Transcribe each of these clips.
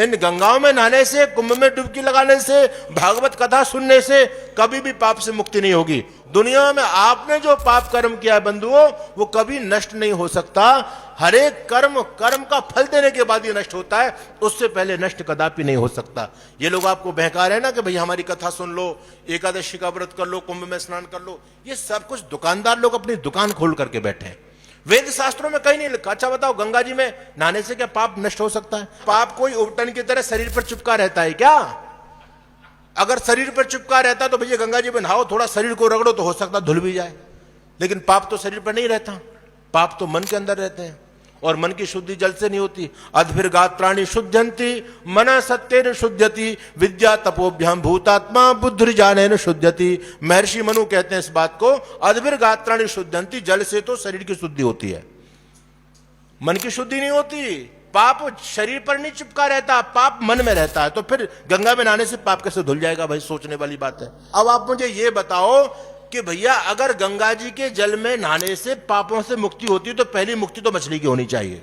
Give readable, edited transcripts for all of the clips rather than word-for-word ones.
इन गंगाओं में नहाने से, कुंभ में डुबकी लगाने से, भागवत कथा सुनने से कभी भी पाप से मुक्ति नहीं होगी। दुनिया में आपने जो पाप कर्म किया है बंधुओं, वो कभी नष्ट नहीं हो सकता। हर एक कर्म का फल देने के बाद ही नष्ट होता है, उससे पहले नष्ट कदापि नहीं हो सकता। ये लोग आपको बहका रहे हैं ना कि भाई हमारी कथा सुन लो, एकादशी का व्रत कर लो, कुंभ में स्नान कर लो। ये सब कुछ दुकानदार लोग अपनी दुकान खोल करके बैठे हैं। वेद शास्त्रों में कहीं नहीं लिखा। अच्छा बताओ, गंगा जी में नहाने से क्या पाप नष्ट हो सकता है? पाप कोई उबटन की तरह शरीर पर चिपका रहता है क्या? अगर शरीर पर चिपका रहता तो भैया गंगा जी में नहाओ, थोड़ा शरीर को रगड़ो तो हो सकता धुल भी जाए। लेकिन पाप तो शरीर पर नहीं रहता, पाप तो मन के अंदर रहते हैं, और मन की शुद्धि जल से नहीं होती। अद्भिर्गात्राणि शुद्धंति मन सत्येन शुद्धति विद्या तपोभ्याम भूतात्मा बुद्धिर्ज्ञानेन शुद्धति। महर्षि मनु कहते हैं इस बात को, अद्भिर्गात्राणि शुद्धंति, जल से तो शरीर की शुद्धि होती है, मन की शुद्धि नहीं होती। पाप शरीर पर नहीं चिपका रहता, पाप मन में रहता है। तो फिर गंगा में नहाने से पाप कैसे धुल जाएगा? भाई सोचने वाली बात है। अब आप मुझे ये बताओ कि भैया अगर गंगा जी के जल में नहाने से पापों से मुक्ति होती है तो पहली मुक्ति तो मछली की होनी चाहिए।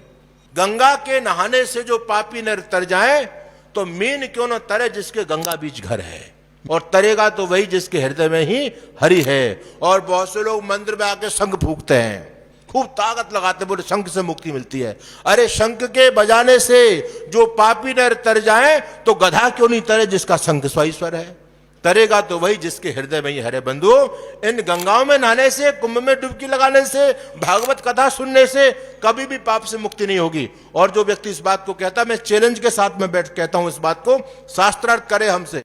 गंगा के नहाने से जो पापी नर तर जाए तो मीन क्यों न तरे जिसके गंगा बीच घर है, और तरेगा तो वही जिसके हृदय में ही हरि है। और बहुत से लोग मंदिर में आके शंख फूंकते हैं, खूब ताकत लगाते, बोले शंख से मुक्ति मिलती है। अरे शंख के बजाने से जो पापी नर तर जाए तो गधा क्यों नहीं तरे जिसका शंख स्वईश्वर है? तरेगा तो वही जिसके हृदय में ही हरे। बंधु, इन गंगाओं में नहाने से, कुंभ में डुबकी लगाने से, भागवत कथा सुनने से कभी भी पाप से मुक्ति नहीं होगी। और जो व्यक्ति इस बात को कहता है, मैं चैलेंज के साथ में बैठ कहता हूं इस बात को, शास्त्रार्थ करे हमसे।